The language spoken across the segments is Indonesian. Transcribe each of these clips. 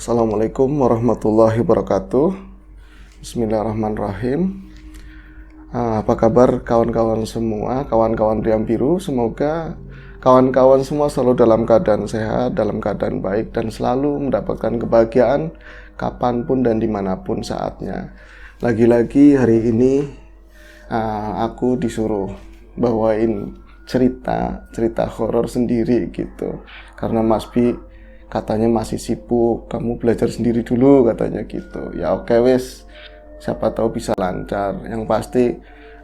Assalamualaikum warahmatullahi wabarakatuh. Bismillahirrahmanirrahim. Apa kabar kawan-kawan semua, kawan-kawan Riam Biru? Semoga kawan-kawan semua selalu dalam keadaan sehat, dalam keadaan baik, dan selalu mendapatkan kebahagiaan kapanpun dan dimanapun saatnya. Lagi-lagi hari ini aku disuruh bawain cerita horor sendiri gitu, karena Mas Bi katanya masih sibuk, kamu belajar sendiri dulu katanya gitu. Ya oke wes, siapa tahu bisa lancar. Yang pasti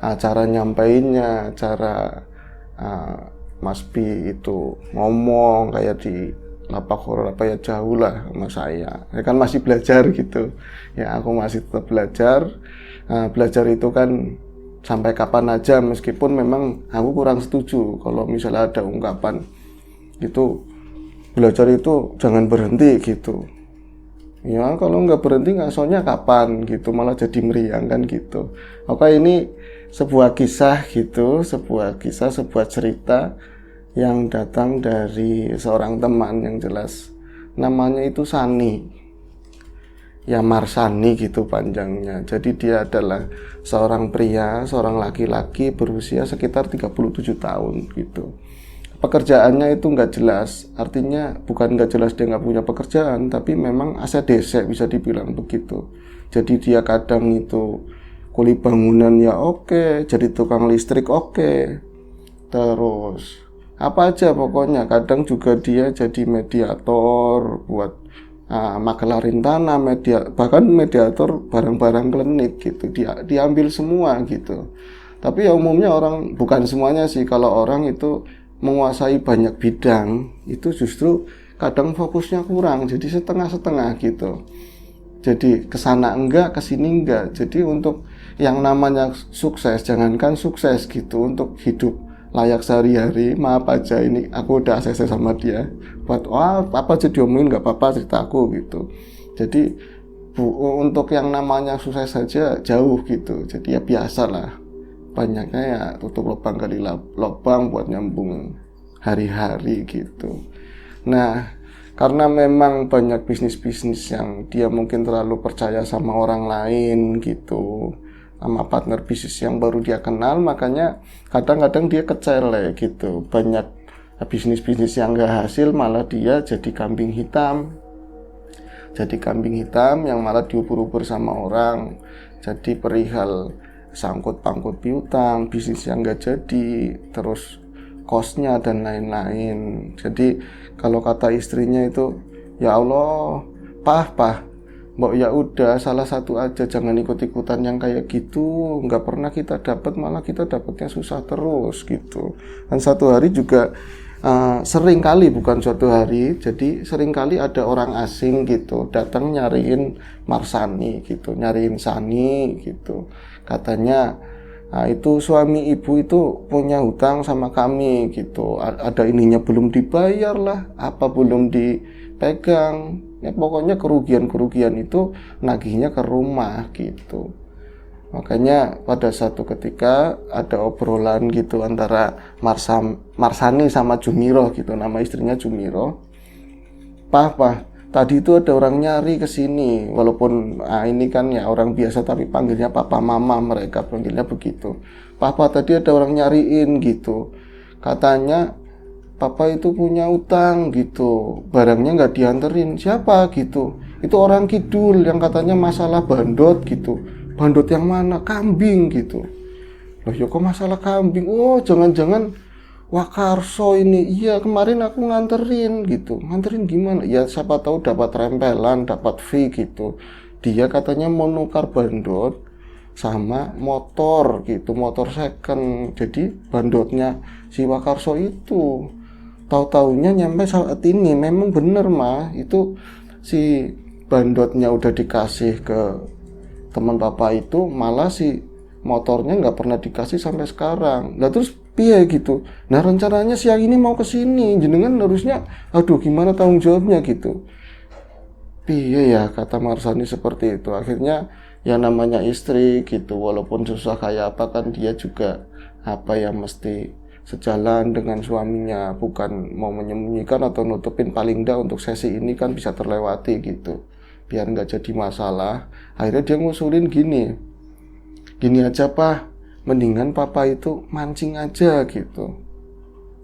cara nyampainnya, cara Mas Bi itu ngomong kayak di lapak horor apa ya, jauh lah sama saya. Ya kan masih belajar gitu. Ya aku masih tetap belajar. Belajar itu kan sampai kapan aja, meskipun memang aku kurang setuju kalau misalnya ada ungkapan itu belajar itu jangan berhenti gitu. Ya kalau nggak berhenti ngasonya kapan gitu, malah jadi meriang kan gitu. Oke, ini sebuah kisah gitu, sebuah cerita yang datang dari seorang teman yang jelas namanya itu Sani. Ya Marsani gitu panjangnya. Jadi dia adalah seorang pria, seorang laki-laki berusia sekitar 37 tahun gitu. Pekerjaannya itu nggak jelas, artinya bukan nggak jelas dia nggak punya pekerjaan, tapi memang ACDC bisa dibilang begitu. Jadi dia kadang itu kuli bangunan ya oke, jadi tukang listrik oke, terus apa aja pokoknya. Kadang juga dia jadi mediator buat makelarin tanah, bahkan mediator barang-barang klinik gitu, diambil semua gitu. Tapi ya umumnya orang, bukan semuanya sih, kalau orang itu menguasai banyak bidang itu justru kadang fokusnya kurang, jadi setengah-setengah gitu. Jadi kesana enggak, kesini enggak. Jadi untuk yang namanya sukses, jangankan sukses gitu, untuk hidup layak sehari-hari, maaf aja ini aku udah ACC sama dia buat apa aja diomongin nggak apa-apa, ceritaku gitu. Jadi untuk yang namanya sukses saja jauh gitu. Jadi ya biasa lah, banyaknya ya tutup lubang kali lubang buat nyambung hari-hari gitu. Nah, karena memang banyak bisnis-bisnis yang dia mungkin terlalu percaya sama orang lain gitu, sama partner bisnis yang baru dia kenal, makanya kadang-kadang dia kecele gitu. Banyak bisnis-bisnis yang gak hasil, malah dia jadi kambing hitam. Jadi kambing hitam yang malah diubur-ubur sama orang. Jadi perihal sangkut pangkut piutang, bisnis yang gak jadi, terus kosnya dan lain-lain. Jadi kalau kata istrinya itu, ya Allah, pah, mbok ya udah salah satu aja, jangan ikut-ikutan yang kayak gitu. Nggak pernah kita dapat, malah kita dapatnya susah terus gitu. Dan satu hari juga sering kali, bukan suatu hari, jadi sering kali ada orang asing gitu datang nyariin Marsani gitu, nyariin Sani gitu. Katanya itu suami ibu itu punya hutang sama kami gitu, ada ininya belum dibayar lah, apa belum dipegang ya, pokoknya kerugian itu nagihnya ke rumah gitu. Makanya pada satu ketika ada obrolan gitu antara Marsani sama Jumiro gitu, nama istrinya Jumiro. Pah, tadi itu ada orang nyari ke sini, walaupun ini kan ya orang biasa tapi panggilnya papa mama, mereka panggilnya begitu. Papa, tadi ada orang nyariin gitu. Katanya papa itu punya utang gitu, barangnya nggak dianterin. Siapa gitu? Itu orang kidul yang katanya masalah bandot gitu. Bandot yang mana? Kambing gitu. Loh ya kok masalah kambing? Oh jangan-jangan Wakarso ini. Iya kemarin aku nganterin gitu. Nganterin gimana? Ya siapa tahu dapat rempelan, dapat fee gitu. Dia katanya mau nukar bandot sama motor gitu, motor second. Jadi bandotnya si Wakarso itu, tahu-taunya nyampe saat ini memang bener mah, itu si bandotnya udah dikasih ke teman papa itu, malah si motornya nggak pernah dikasih sampai sekarang. Nah terus piye gitu. Nah rencananya siang ini mau kesini, jenengan harusnya, aduh gimana tanggung jawabnya gitu. Piye ya, kata Marsani seperti itu. Akhirnya yang namanya istri gitu, walaupun susah kayak apa kan dia juga apa ya mesti sejalan dengan suaminya, bukan mau menyembunyikan atau nutupin, paling enggak untuk sesi ini kan bisa terlewati gitu, biar nggak jadi masalah. Akhirnya dia ngusulin gini aja Pak, mendingan Papa itu mancing aja gitu.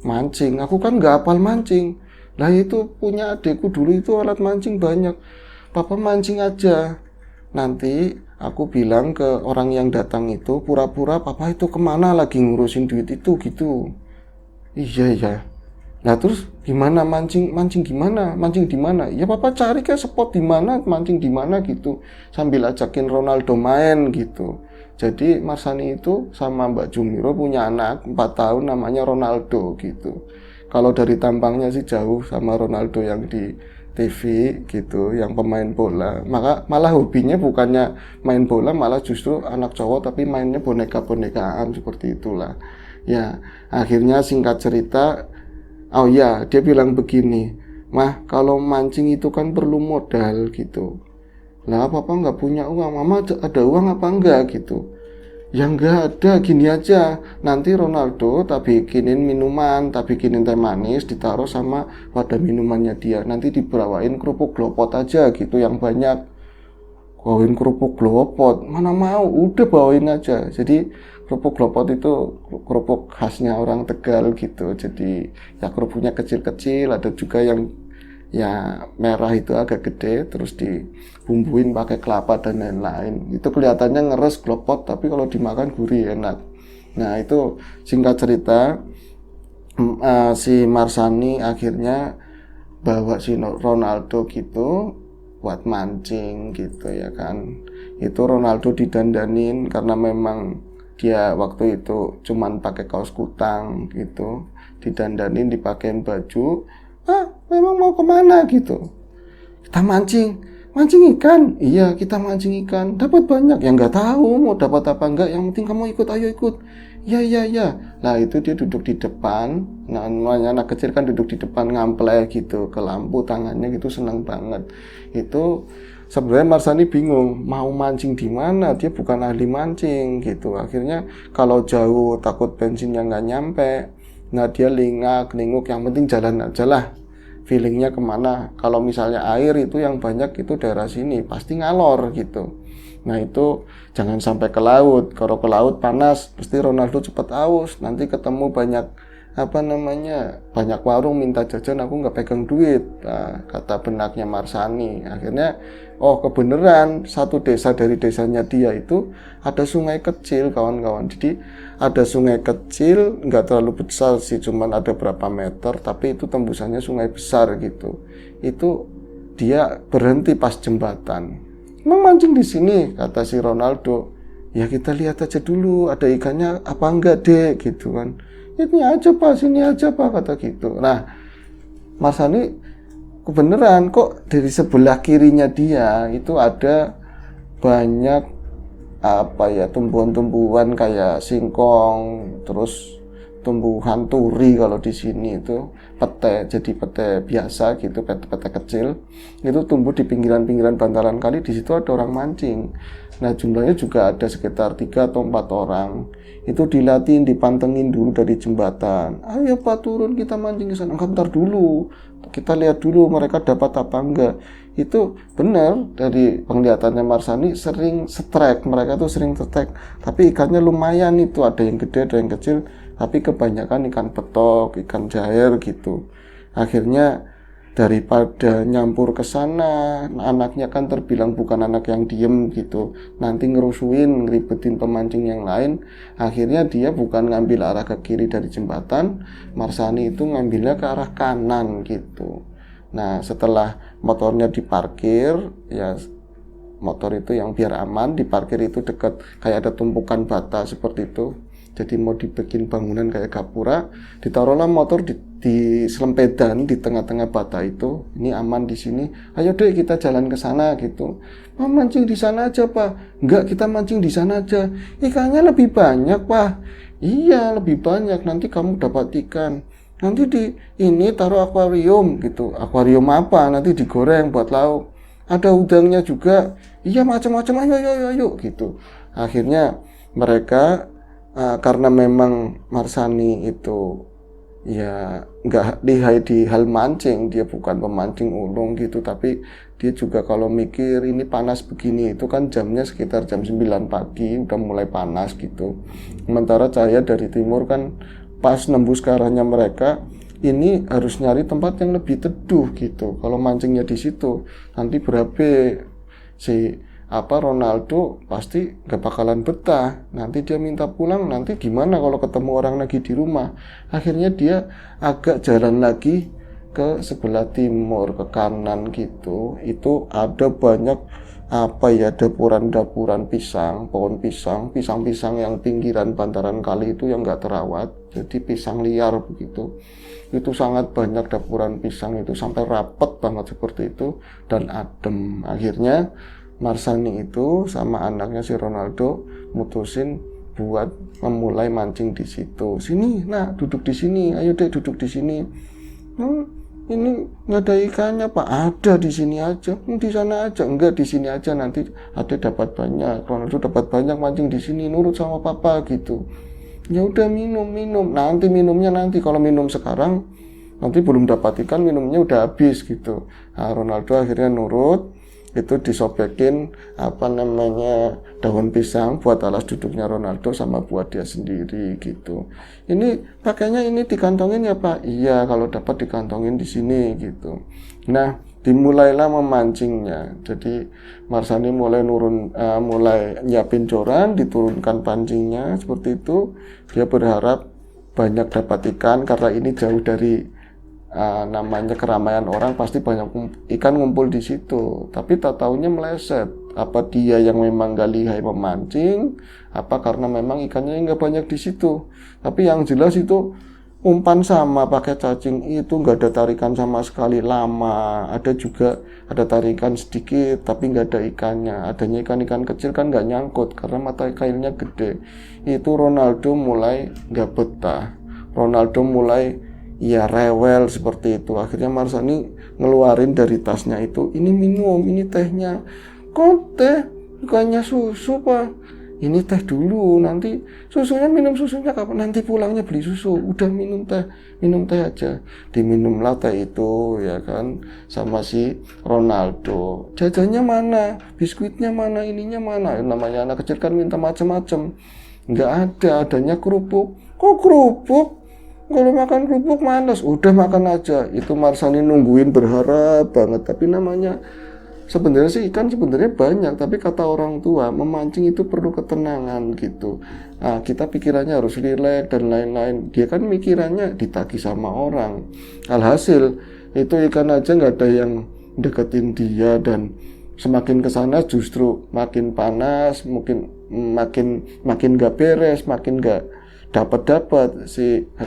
Mancing, aku kan nggak hafal mancing. Lah itu punya adekku dulu itu alat mancing banyak. Papa mancing aja. Nanti aku bilang ke orang yang datang itu, pura-pura Papa itu kemana lagi ngurusin duit itu gitu. Iya ya. Nah terus gimana mancing gimana? Mancing di mana? Ya Papa cari ke spot di mana, mancing di mana gitu. Sambil ajakin Ronaldo main gitu. Jadi Marsani itu sama Mbak Jumiro punya anak 4 tahun namanya Ronaldo gitu. Kalau dari tampangnya sih jauh sama Ronaldo yang di TV gitu, yang pemain bola. Maka malah hobinya bukannya main bola, malah justru anak cowok tapi mainnya boneka-bonekaan seperti itulah. Ya, akhirnya singkat cerita, oh ya, dia bilang begini, Mah, kalau mancing itu kan perlu modal gitu. Lah, Papa nggak punya uang, Mama ada uang apa enggak gitu. Ya nggak ada, gini aja. Nanti Ronaldo tak bikinin minuman, tak bikinin teh manis, ditaruh sama wadah minumannya dia. Nanti dibawain kerupuk glopot aja gitu yang banyak. Bawain kerupuk glopot, mana mau, udah bawain aja. Jadi kerupuk glopot itu kerupuk khasnya orang Tegal gitu. Jadi ya kerupuknya kecil-kecil, ada juga yang ya merah itu agak gede, terus dibumbuin pakai kelapa dan lain-lain. Itu kelihatannya ngeres glopot, tapi kalau dimakan gurih enak. Nah itu singkat cerita, si Marsani akhirnya bawa si Ronaldo gitu buat mancing gitu ya kan. Itu Ronaldo didandanin karena memang dia waktu itu cuman pakai kaos kutang gitu, didandanin, dipakein baju. Memang mau kemana gitu? Kita mancing ikan. Iya, kita mancing ikan. Dapat banyak. Ya nggak tahu mau dapat apa enggak. Yang penting kamu ikut, ayo ikut. Ya, ya, ya. Lah itu dia duduk di depan. Nah, namanya anak kecil kan duduk di depan ngampleh gitu ke lampu, tangannya gitu senang banget. Itu sebenarnya Marsani bingung mau mancing di mana. Dia bukan ahli mancing gitu. Akhirnya kalau jauh takut bensinnya nggak nyampe. Nah dia linguk yang penting jalan aja lah, feelingnya kemana. Kalau misalnya air itu yang banyak itu daerah sini, pasti ngalor gitu. Nah itu jangan sampai ke laut. Kalau ke laut panas, pasti Ronaldo cepet aus. Nanti ketemu banyak banyak warung minta jajan, aku nggak pegang duit. Nah, kata benaknya Marsani. Akhirnya kebeneran satu desa dari desanya dia itu ada sungai kecil kawan-kawan. Jadi ada sungai kecil, nggak terlalu besar sih, cuman ada berapa meter, tapi itu tembusannya sungai besar gitu. Itu dia berhenti pas jembatan. Emang mancing di sini, kata si Ronaldo. Ya kita lihat aja dulu ada ikannya apa enggak dek gitu kan. Ini aja Pak, sini aja Pak, kata gitu. Nah Marsani kebeneran kok dari sebelah kirinya dia itu ada banyak tumbuhan-tumbuhan kayak singkong, terus tumbuhan turi kalau di sini itu pete, jadi pete biasa gitu, pete kecil itu tumbuh di pinggiran-pinggiran bantaran kali. Di situ ada orang mancing. Nah jumlahnya juga ada sekitar 3 atau 4 orang. Itu dilatih, dipantengin dulu dari jembatan. Ayo Pak turun kita mancing ke sana. Bentar dulu, kita lihat dulu mereka dapat apa enggak. Itu benar dari penglihatannya Marsani sering strike, mereka tuh sering strike. Tapi ikannya lumayan itu, ada yang gede, ada yang kecil. Tapi kebanyakan ikan betok, ikan jair gitu. Akhirnya daripada nyampur ke sana, anaknya kan terbilang bukan anak yang diem gitu, nanti ngerusuin, ngeribetin pemancing yang lain. Akhirnya dia bukan ngambil arah ke kiri dari jembatan, Marsani itu ngambilnya ke arah kanan gitu. Nah setelah motornya diparkir, ya motor itu yang biar aman diparkir itu dekat kayak ada tumpukan bata seperti itu. Jadi mau dibikin bangunan kayak gapura, ditaruhlah motor di selempedan di tengah-tengah bata itu. Ini aman di sini. Ayo deh kita jalan ke sana gitu. Mau mancing di sana aja Pak. Enggak, kita mancing di sana aja. Ikannya lebih banyak Pak. Iya lebih banyak. Nanti kamu dapat ikan. Nanti ini taruh akuarium gitu. Akuarium apa? Nanti digoreng buat lauk. Ada udangnya juga. Iya macam-macam. Ayo gitu. Akhirnya mereka karena memang Marsani itu ya nggak lihai di hal mancing, dia bukan pemancing ulung gitu, tapi dia juga kalau mikir ini panas begini, itu kan jamnya sekitar jam 9 pagi udah mulai panas gitu, sementara cahaya dari timur kan pas nembus ke arahnya mereka, ini harus nyari tempat yang lebih teduh gitu. Kalau mancingnya di situ nanti berabe si Ronaldo pasti gak bakalan betah. Nanti dia minta pulang, nanti gimana kalau ketemu orang lagi di rumah. Akhirnya dia agak jalan lagi ke sebelah timur, ke kanan gitu. Itu ada banyak dapuran-dapuran pisang, pohon pisang, pisang-pisang yang pinggiran bantaran kali itu yang gak terawat, jadi pisang liar begitu. Itu sangat banyak dapuran pisang itu, sampai rapet banget seperti itu dan adem. Akhirnya Marsani itu sama anaknya si Ronaldo mutusin buat memulai mancing di situ. Sini, nak, duduk di sini. Ayo dek, duduk di sini. Ini nggak ada ikannya, Pak. Ada di sini aja. Di sana aja. Enggak, di sini aja. Nanti ada dapat banyak. Ronaldo dapat banyak mancing di sini. Nurut sama papa gitu. Ya udah, minum. Nanti minumnya nanti. Kalau minum sekarang, nanti belum dapat ikan, minumnya udah habis gitu. Nah, Ronaldo akhirnya nurut. Itu disobekin daun pisang buat alas duduknya Ronaldo sama buat dia sendiri gitu. Ini pakainya ini dikantongin ya Pak? Iya, kalau dapat dikantongin di sini gitu. Nah, dimulailah memancingnya. Jadi Marsani mulai mulai nyiapin joran, diturunkan pancingnya seperti itu. Dia berharap banyak dapat ikan karena ini jauh dari namanya keramaian orang, pasti banyak ikan ngumpul di situ. Tapi tak taunya meleset. Apa dia yang memang gak lihai memancing, apa karena memang ikannya nggak banyak di situ. Tapi yang jelas itu umpan sama pakai cacing itu nggak ada tarikan sama sekali, lama. Ada juga ada tarikan sedikit tapi nggak ada ikannya. Adanya ikan-ikan kecil kan nggak nyangkut karena mata kailnya gede. Itu Ronaldo mulai nggak betah. Ronaldo mulai ya rewel seperti itu. Akhirnya Marsani ngeluarin dari tasnya itu, ini minum, ini tehnya. Kok teh? Bukannya susu Pak? Ini teh dulu, nanti susunya, minum susunya kapan? Nanti pulangnya beli susu. Udah minum teh aja. Diminumlah teh itu ya kan sama si Ronaldo. Jajannya mana? Biskuitnya mana? Ininya mana? Namanya anak kecil kan minta macam-macam. Nggak ada, adanya kerupuk. Kok kerupuk? Kalau makan kerupuk malas, udah makan aja. Itu Marsani nungguin berharap banget. Tapi namanya sebenarnya sih ikan sebenarnya banyak, tapi kata orang tua memancing itu perlu ketenangan gitu. Nah, kita pikirannya harus rileks dan lain-lain. Dia kan mikirannya ditagih sama orang. Alhasil itu ikan aja nggak ada yang deketin dia, dan semakin kesana justru makin panas, mungkin makin gak beres, makin gak dapat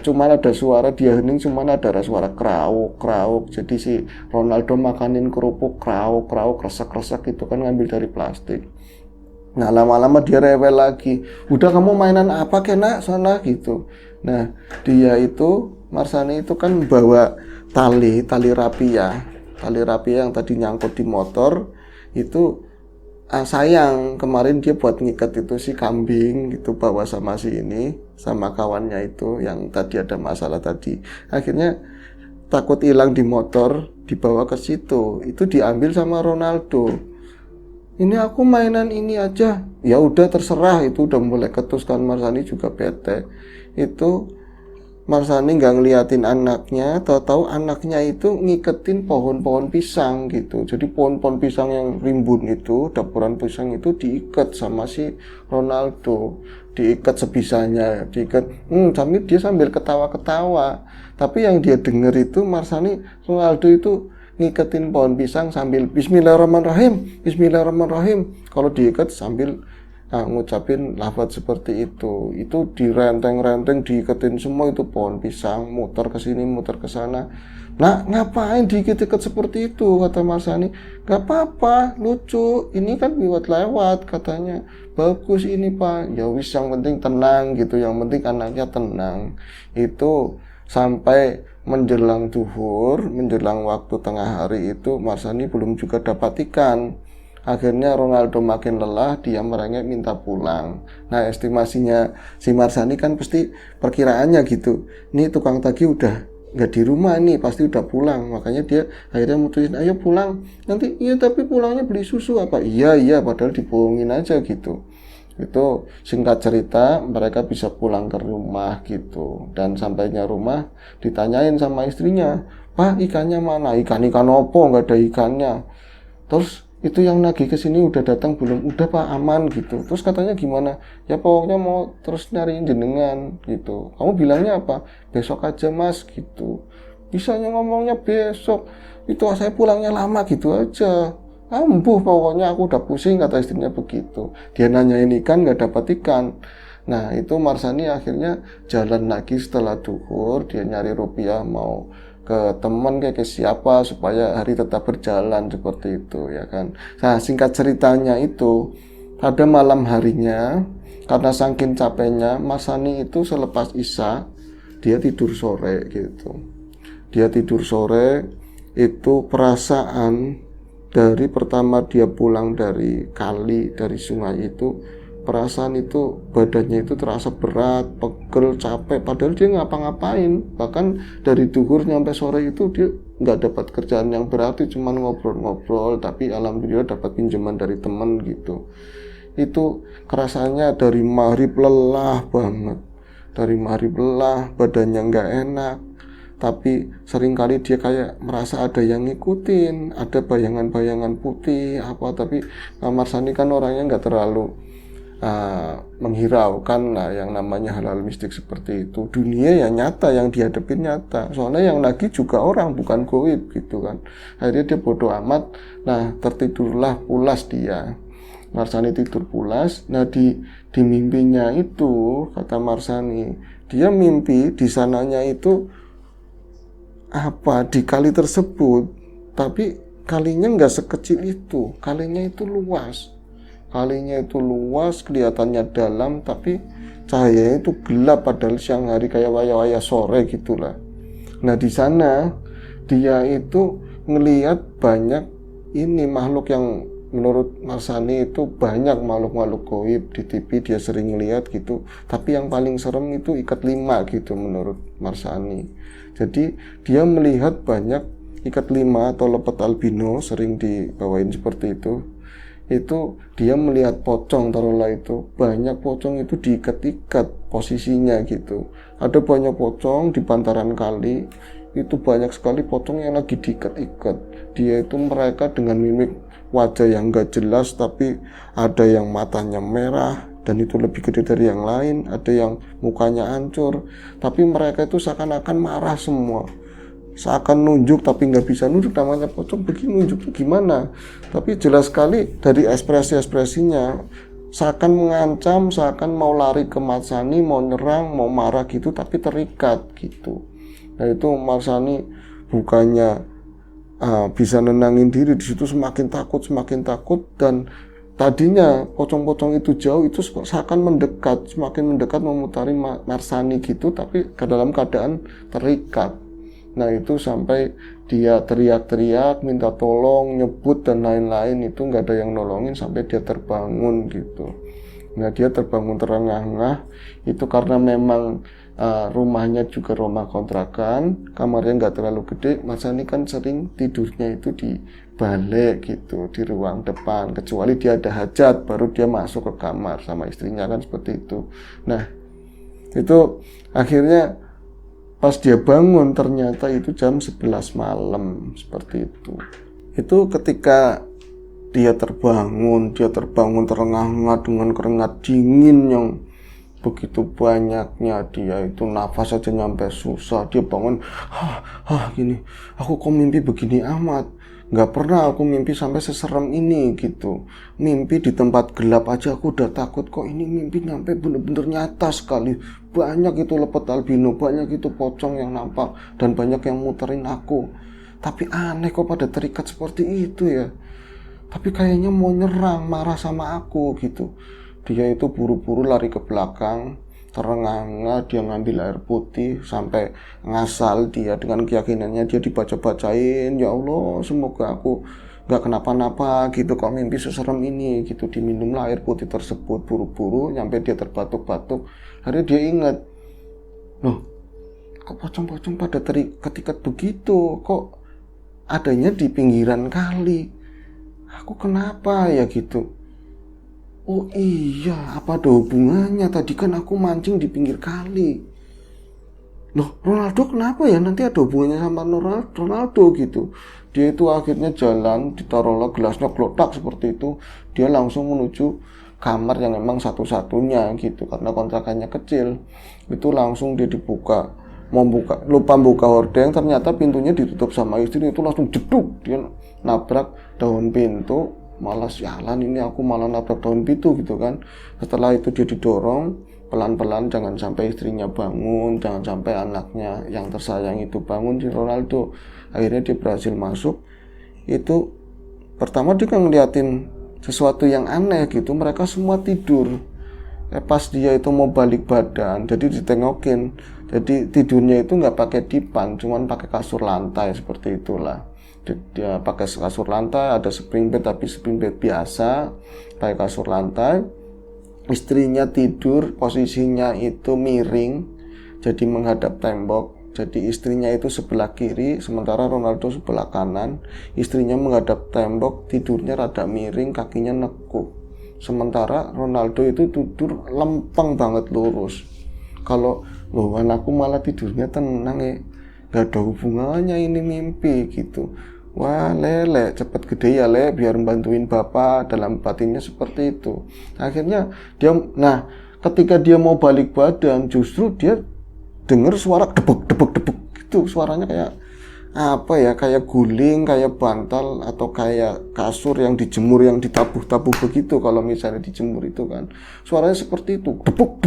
cuma ada suara dia hening, cuma ada suara krauk. Jadi si Ronaldo makanin kerupuk krauk resek itu kan ngambil dari plastik. Nah, lama-lama dia rewel lagi. Udah, kamu mainan apa kena sana gitu. Nah, dia itu Marsani itu kan bawa tali rapia yang tadi nyangkut di motor itu. Sayang, kemarin dia buat ngikat itu si kambing gitu, bawa sama sama kawannya itu yang tadi ada masalah tadi. Akhirnya takut hilang di motor, dibawa ke situ. Itu diambil sama Ronaldo. Ini aku mainan ini aja. Ya udah, terserah. Itu udah mulai ketuskan. Marsani juga bete. Itu Marsani nggak ngeliatin anaknya, tahu-tahu anaknya itu ngiketin pohon-pohon pisang gitu. Jadi pohon-pohon pisang yang rimbun itu, dapuran pisang itu diikat sama si Ronaldo, diikat sebisanya, sambil dia sambil ketawa-ketawa. Tapi yang dia dengar itu Ronaldo itu ngiketin pohon pisang sambil Bismillahirrahmanirrahim. Kalau diikat sambil ngucapin lafaz seperti itu direnteng-renteng, diiketin semua itu pohon pisang, muter ke sini muter ke sana. Nah, ngapain diikat-ikat seperti itu, kata Marsani. Gak apa-apa, lucu, ini kan buat lewat, katanya. Bagus ini Pak. Ya wis, yang penting tenang gitu, yang penting anaknya tenang. Itu sampai menjelang duhur, menjelang waktu tengah hari itu Marsani belum juga dapat ikan. Akhirnya Ronaldo makin lelah, dia merengek minta pulang. Nah, estimasinya si Marsani kan pasti perkiraannya gitu. Ini tukang tagih udah nggak di rumah nih, pasti udah pulang. Makanya dia akhirnya mutusin, ayo pulang. Nanti, iya tapi pulangnya beli susu apa? Iya, padahal dibohongin aja gitu. Itu singkat cerita mereka bisa pulang ke rumah gitu. Dan sampainya rumah ditanyain sama istrinya, Pak, ikannya mana? Ikan opo, nggak ada ikannya. Terus itu yang nagih ke sini udah datang belum? Udah Pak, aman gitu. Terus katanya gimana? Ya pokoknya mau terus nyariin jenengan gitu. Kamu bilangnya apa? Besok aja Mas gitu. Bisanya ngomongnya besok. Itu saya pulangnya lama gitu aja. Ambuh pokoknya aku udah pusing, kata istrinya begitu. Dia nanyain ikan nggak dapat ikan. Nah itu Marsani akhirnya jalan lagi setelah duhur, dia nyari rupiah mau ke teman kayak ke siapa supaya hari tetap berjalan seperti itu ya kan. Nah singkat ceritanya itu pada malam harinya karena saking capeknya Marsani itu selepas isya dia tidur sore gitu. Dia tidur sore itu perasaan dari pertama dia pulang dari kali, dari sungai itu, perasaan itu badannya itu terasa berat, pegel, capek, padahal dia ngapa-ngapain. Bahkan dari duhur sampai sore itu dia nggak dapat kerjaan yang berarti, cuman ngobrol-ngobrol, tapi alhamdulillah dapat pinjaman dari teman gitu. Itu kerasanya dari maghrib lelah banget, dari maghrib lelah, badannya nggak enak. Tapi seringkali dia kayak merasa ada yang ngikutin, ada bayangan-bayangan putih apa, tapi Marsani kan orangnya nggak terlalu menghiraukan lah yang namanya hal-hal mistik seperti itu. Dunia ya nyata, yang dihadapin nyata, soalnya yang lagi juga orang, bukan goib gitu kan. Akhirnya dia bodoh amat. Nah tertidurlah pulas dia. Marsani tidur pulas. Nah di mimpinya itu kata Marsani, dia mimpi di sananya itu apa di kali tersebut, tapi kalinya nggak sekecil itu, kalinya itu luas, kelihatannya dalam, tapi cahayanya itu gelap padahal siang hari kayak waya-waya sore gitulah. Nah di sana dia itu ngelihat banyak ini makhluk yang menurut Marsani itu banyak makhluk-makhluk goib di TV dia sering lihat gitu, tapi yang paling serem itu ikat lima gitu menurut Marsani. Jadi dia melihat banyak ikat lima atau lepet albino sering dibawain seperti itu. Itu dia melihat pocong, taruhlah itu banyak pocong itu diikat-ikat posisinya gitu. Ada banyak pocong di bantaran kali, itu banyak sekali pocong yang lagi diikat-ikat. Dia itu mereka dengan mimik wajah yang gak jelas, tapi ada yang matanya merah dan itu lebih gede dari yang lain, ada yang mukanya hancur, tapi mereka itu seakan-akan marah semua, seakan nunjuk tapi nggak bisa nunjuk, namanya pocong begini nunjuk tuh gimana, tapi jelas sekali dari ekspresi-ekspresinya seakan mengancam, seakan mau lari ke Marsani, mau nyerang, mau marah gitu, tapi terikat gitu. Nah itu Marsani bukannya bisa nenangin diri, di situ semakin takut, dan tadinya pocong-pocong itu jauh, itu seakan mendekat, semakin mendekat memutari Marsani gitu, tapi ke dalam keadaan terikat. Nah itu sampai dia teriak-teriak, minta tolong, nyebut dan lain-lain, itu nggak ada yang nolongin sampai dia terbangun gitu. Nah dia terbangun terengah-engah, itu karena memang rumahnya juga rumah kontrakan, kamarnya nggak terlalu gede. Marsani kan sering tidurnya itu di balik gitu, di ruang depan, kecuali dia ada hajat baru dia masuk ke kamar sama istrinya kan seperti itu. Nah itu akhirnya pas dia bangun ternyata itu jam 11 malam seperti itu. Itu ketika dia terbangun terengah-engah dengan keringat dingin yang begitu banyaknya, dia itu nafas aja nyampe susah. Dia bangun, gini, aku kok mimpi begini amat, nggak pernah aku mimpi sampai seserem ini gitu. Mimpi di tempat gelap aja aku udah takut, kok ini mimpi nyampe bener-bener nyata sekali. Banyak itu lepet albino, banyak itu pocong yang nampak, dan banyak yang muterin aku. Tapi aneh kok pada terikat seperti itu ya. Tapi kayaknya mau nyerang, marah sama aku gitu. Dia itu buru-buru lari ke belakang, terengah-engah, dia ngambil air putih sampai ngasal dia dengan keyakinannya, dia dibaca-bacain, ya Allah semoga aku nggak kenapa-napa gitu, kok mimpi seserem ini gitu. Diminumlah air putih tersebut, buru-buru nyampe dia terbatuk-batuk. Akhirnya dia ingat, loh kok pocong-pocong pada terikat-ikat begitu, kok adanya di pinggiran kali, aku kenapa ya gitu. Oh iya, apa ada hubungannya, tadi kan aku mancing di pinggir kali. Loh, Ronaldo kenapa ya, nanti ada hubungannya sama Ronaldo gitu. Dia itu akhirnya jalan, ditaruhlah gelasnya glotak seperti itu. Dia langsung menuju kamar yang memang satu-satunya gitu, karena kontrakannya kecil. Itu langsung dia dibuka, lupa buka hordeng, ternyata pintunya ditutup sama istri. Itu langsung jeduk, dia nabrak daun pintu. Malah sialan ini, aku malah nabrak daun pintu gitu kan. Setelah itu dia didorong pelan-pelan, jangan sampai istrinya bangun, jangan sampai anaknya yang tersayang itu bangun, si Ronaldo. Akhirnya dia berhasil masuk. Itu pertama dia kan ngeliatin sesuatu yang aneh gitu, mereka semua tidur. Pas dia itu mau balik badan, jadi ditengokin, jadi tidurnya itu nggak pakai dipan, cuman pakai kasur lantai seperti itulah. Dia pakai kasur lantai, ada spring bed tapi spring bed biasa, pakai kasur lantai. Istrinya tidur, posisinya itu miring, jadi menghadap tembok. Jadi istrinya itu sebelah kiri, sementara Ronaldo sebelah kanan. Istrinya menghadap tembok, tidurnya rada miring, kakinya nekuk. Sementara Ronaldo itu tidur lempeng banget lurus. Kalau anakku malah tidurnya tenang ya, gak ada hubungannya ini mimpi gitu. Wah lele, cepet gede ya le, biar bantuin bapak, dalam batinnya seperti itu. Akhirnya ketika dia mau balik badan, justru dia dengar suara debuk gitu. Suaranya kayak apa ya, kayak guling, kayak bantal, atau kayak kasur yang dijemur, yang ditabuh begitu. Kalau misalnya dijemur itu kan suaranya seperti itu, debuk.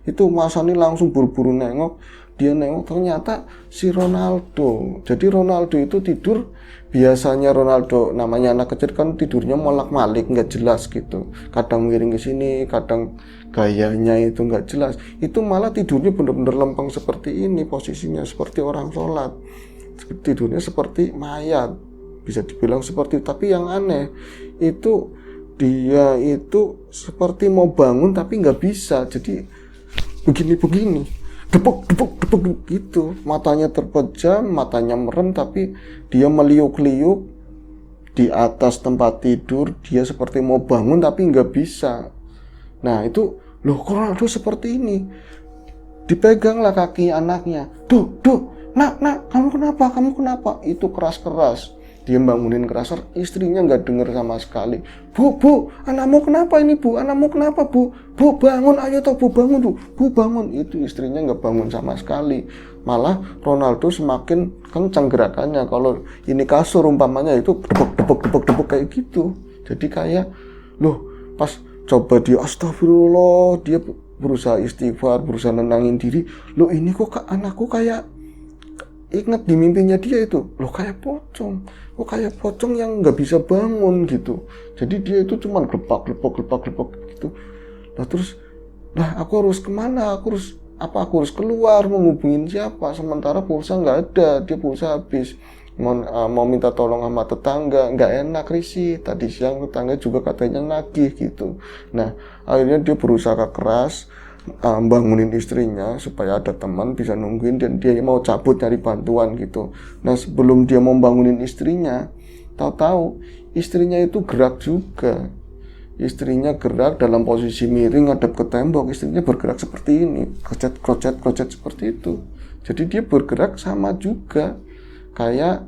Itu Mas Ani langsung buru-buru nengok. Dia nengok, ternyata si Ronaldo. Jadi Ronaldo itu tidur, biasanya Ronaldo namanya anak kecil kan tidurnya molak-malik, nggak jelas gitu. Kadang miring ke sini, kadang gayanya itu nggak jelas. Itu malah tidurnya bener-bener lempeng seperti ini, posisinya seperti orang sholat. Tidurnya seperti mayat, bisa dibilang seperti itu. Tapi yang aneh itu, dia itu seperti mau bangun tapi nggak bisa. Jadi begini, depuk gitu, matanya terpejam, matanya merem, tapi dia meliuk-liuk di atas tempat tidur. Dia seperti mau bangun tapi nggak bisa. Nah itu, loh kok Ronaldo seperti ini. Dipeganglah kaki anaknya, nak, kamu kenapa? Itu keras-keras. Dia bangunin keras, istrinya nggak dengar sama sekali. Bu, anakmu kenapa ini bu? Anakmu kenapa bu? Bu bangun, ayo toh bu bangun tuh, bu bangun. Itu istrinya nggak bangun sama sekali. Malah Ronaldo semakin kencang gerakannya. Kalau ini kasur umpamanya itu debuk kayak gitu. Jadi kayak, loh pas coba dia astagfirullah, dia berusaha istighfar, berusaha nenangin diri. Loh ini kok anakku kayak, ingat di mimpinya dia itu, loh kayak pocong yang nggak bisa bangun gitu. Jadi dia itu cuma gelepak gitu. Aku harus kemana? Aku harus keluar, menghubungin siapa? Sementara pulsa nggak ada, dia pulsa habis. Mau minta tolong sama tetangga, nggak enak, risih. Tadi siang tetangga juga katanya nagih gitu. Nah akhirnya dia berusaha keras bangunin istrinya supaya ada teman bisa nungguin, dan dia mau cabut cari bantuan gitu. Nah sebelum dia mau bangunin istrinya, tahu-tahu istrinya itu gerak juga. Istrinya gerak dalam posisi miring ngadep ke tembok. Istrinya bergerak seperti ini, krocet seperti itu. Jadi dia bergerak sama juga kayak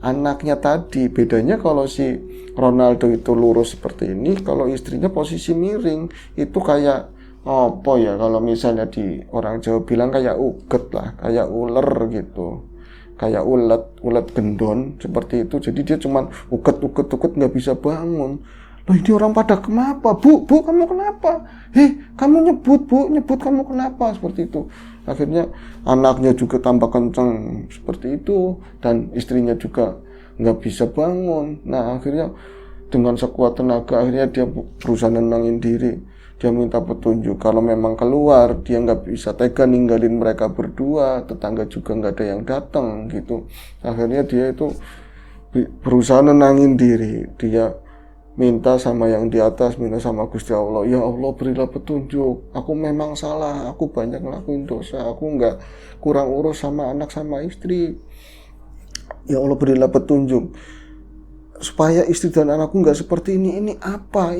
anaknya tadi. Bedanya kalau si Ronaldo itu lurus seperti ini, kalau istrinya posisi miring. Itu kayak apa ya, kalau misalnya di orang Jawa bilang kayak uget lah, kayak ular gitu, kayak ulet gendon seperti itu. Jadi dia cuman uget nggak bisa bangun. Loh ini orang pada kenapa? Bu kamu kenapa? Kamu nyebut kamu kenapa? Seperti itu. Akhirnya anaknya juga tambah kencang seperti itu, dan istrinya juga nggak bisa bangun. Nah akhirnya dengan sekuat tenaga akhirnya dia berusaha nenangin diri. Dia minta petunjuk, kalau memang keluar dia nggak bisa tega ninggalin mereka berdua, tetangga juga nggak ada yang datang gitu. Akhirnya dia itu berusaha nenangin diri. Dia minta sama yang di atas, minta sama Gusti Allah, ya Allah berilah petunjuk, aku memang salah, aku banyak ngelakuin dosa, aku nggak kurang urus sama anak sama istri, ya Allah berilah petunjuk supaya istri dan anakku nggak seperti ini apa,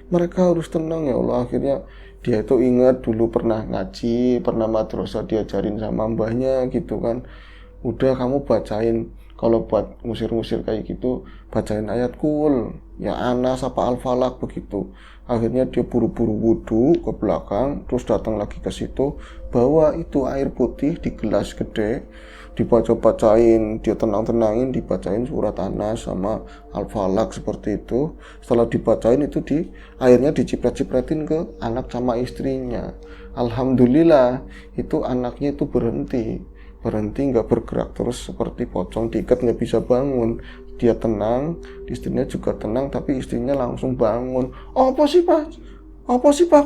mereka harus tenang ya Allah. Akhirnya dia itu ingat dulu pernah ngaji, pernah madrasah diajarin sama mbahnya gitu kan, udah kamu bacain, kalau buat ngusir-ngusir kayak gitu bacain ayat kul ya Anas apa Al-Falaq begitu. Akhirnya dia buru-buru wudhu ke belakang, terus datang lagi ke situ, bawa itu air putih di gelas gede, dibaca-bacain, dia tenang-tenangin, dibacain surat Anas sama Al-Falaq seperti itu. Setelah dibacain itu airnya diciprat-cipratin ke anak sama istrinya. Alhamdulillah itu anaknya itu berhenti nggak bergerak terus seperti pocong, diikat nggak bisa bangun. Dia tenang, istrinya juga tenang, tapi istrinya langsung bangun. Apa sih pak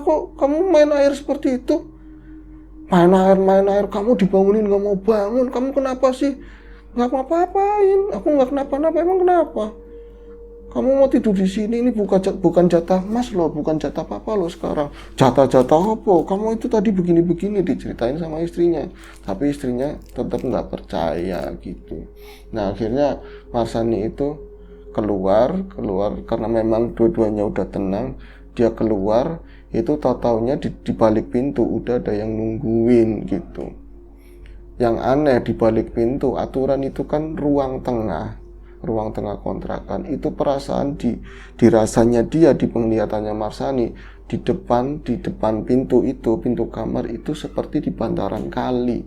kok kamu main air seperti itu? Main air, kamu dibangunin nggak mau bangun, kamu kenapa sih? Nggak apa-apain, aku nggak kenapa-napa, emang kenapa? Kamu mau tidur di sini, ini bukan jatah mas loh, bukan jatah papa loh sekarang. Jatah apa? Kamu itu tadi begini-begini, diceritain sama istrinya. Tapi istrinya tetap nggak percaya gitu. Nah akhirnya Marsani itu keluar karena memang dua-duanya udah tenang. Dia keluar, itu tahu-taunya di balik pintu udah ada yang nungguin gitu. Yang aneh di balik pintu, aturan itu kan ruang tengah kontrakan, itu perasaan dirasanya dia, di penglihatannya Marsani, di depan pintu itu, pintu kamar itu seperti di bantaran kali.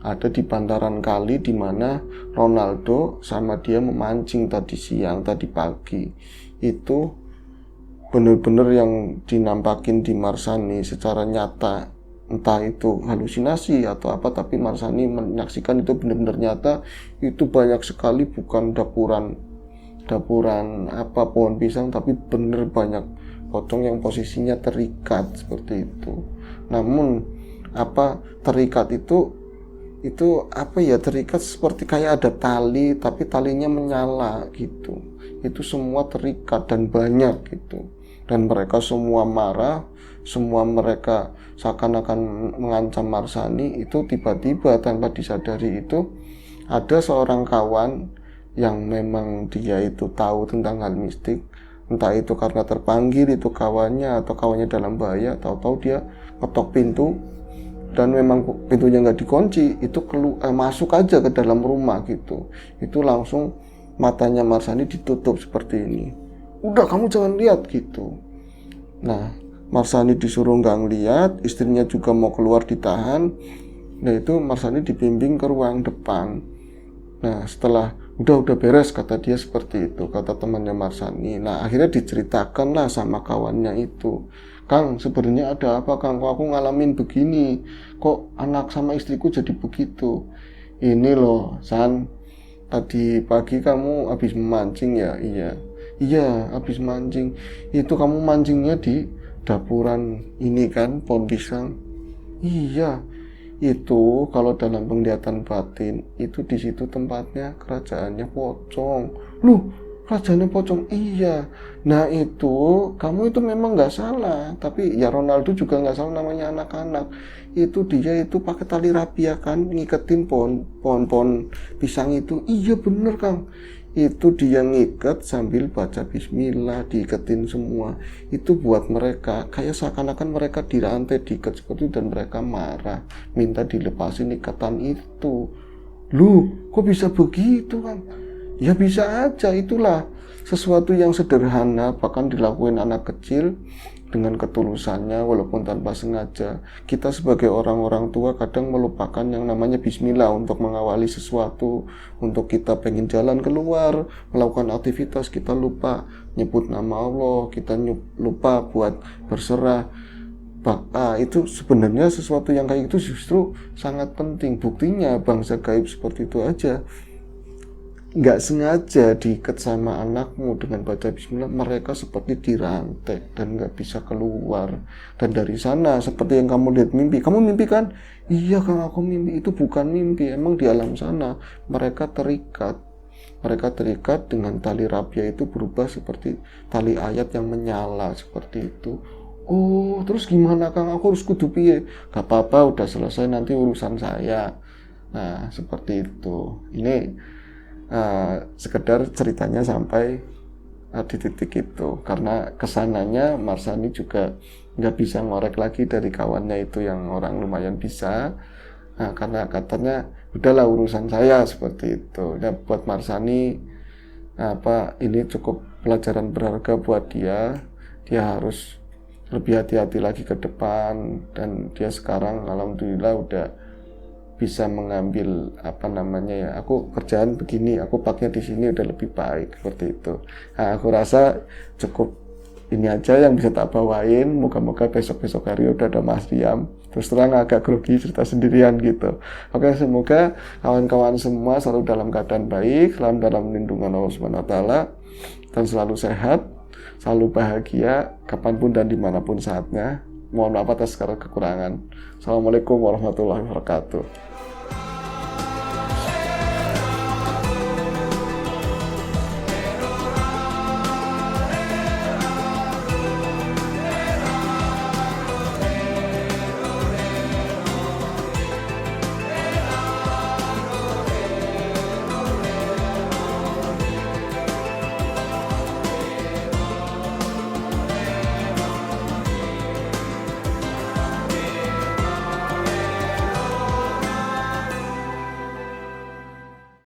Ada di bantaran kali di mana Ronaldo sama dia memancing tadi siang, tadi pagi. Itu benar-benar yang dinampakin di Marsani secara nyata. Entah itu halusinasi atau apa, tapi Marsani menyaksikan itu benar-benar nyata. Itu banyak sekali, bukan dapuran apa pohon pisang, tapi benar banyak pocong yang posisinya terikat seperti itu. Namun apa terikat itu apa ya, terikat seperti kayak ada tali, tapi talinya menyala gitu. Itu semua terikat dan banyak gitu. Dan mereka semua marah, semua mereka seakan-akan mengancam Marsani. Itu tiba-tiba tanpa disadari itu ada seorang kawan yang memang dia itu tahu tentang hal mistik, entah itu karena terpanggil itu kawannya atau kawannya dalam bahaya, tahu-tahu dia ketok pintu dan memang pintunya nggak dikunci, itu masuk aja ke dalam rumah gitu. Itu langsung matanya Marsani ditutup seperti ini, udah kamu jangan lihat gitu. Nah Marsani disuruh nggak ngeliat, istrinya juga mau keluar ditahan. Nah itu Marsani dibimbing ke ruang depan. Nah setelah udah beres kata dia seperti itu, kata temannya Marsani. Nah akhirnya diceritakan lah sama kawannya itu, Kang sebenarnya ada apa Kang, kok aku ngalamin begini, kok anak sama istriku jadi begitu. Ini loh San, tadi pagi kamu habis memancing ya? Iya habis mancing. Itu kamu mancingnya di dapuran ini kan, pohon pisang? Iya, itu kalau dalam penglihatan batin itu di situ tempatnya kerajaannya pocong. Loh, kerajaannya pocong? Iya. Nah itu kamu itu memang nggak salah, tapi ya Ronaldo juga nggak salah, namanya anak-anak. Itu dia itu pakai tali rapia kan, ngiketin pohon pisang itu. Iya bener Kang, itu dia ngikat sambil baca bismillah, diiketin semua. Itu buat mereka kayak seakan-akan mereka dirantai, diikat seperti itu, dan mereka marah, minta dilepasin ikatan itu. Lu kok bisa begitu Kan? Ya bisa aja, itulah sesuatu yang sederhana bahkan dilakuin anak kecil dengan ketulusannya walaupun tanpa sengaja. Kita sebagai orang-orang tua kadang melupakan yang namanya bismillah untuk mengawali sesuatu. Untuk kita pengen jalan keluar, melakukan aktivitas, kita lupa nyebut nama Allah, kita lupa buat berserah. Itu sebenarnya sesuatu yang kayak itu justru sangat penting. Buktinya bangsa gaib seperti itu aja nggak sengaja diikat sama anakmu dengan baca bismillah, mereka seperti dirantai dan nggak bisa keluar. Dan dari sana seperti yang kamu lihat mimpi, kamu mimpi kan? Iya Kang, aku mimpi. Itu bukan mimpi, emang di alam sana mereka terikat mereka terikat dengan tali rapia itu berubah seperti tali ayat yang menyala seperti itu. Oh, terus gimana Kang? Aku harus kudu piye? Gak apa-apa, udah selesai, nanti urusan saya. Nah, seperti itu. Ini sekedar ceritanya sampai di titik itu. Karena kesananya Marsani juga nggak bisa ngorek lagi dari kawannya itu yang orang lumayan bisa. Nah, karena katanya udahlah urusan saya seperti itu. Nah, buat Marsani ini cukup pelajaran berharga buat dia. Dia harus lebih hati-hati lagi ke depan, dan dia sekarang alhamdulillah udah bisa mengambil aku kerjaan begini, aku pakai di sini udah lebih baik seperti itu. Nah, aku rasa cukup ini aja yang bisa tak bawain. Moga-moga besok-besok hari udah ada Mas Diam. Terus terang agak grogi cerita sendirian gitu. Oke, semoga kawan-kawan semua selalu dalam keadaan baik, selalu dalam lindungan Allah Subhanahu wa taala, dan selalu sehat, selalu bahagia kapanpun dan dimanapun saatnya. Mohon maaf atas segala kekurangan. Assalamualaikum warahmatullahi wabarakatuh.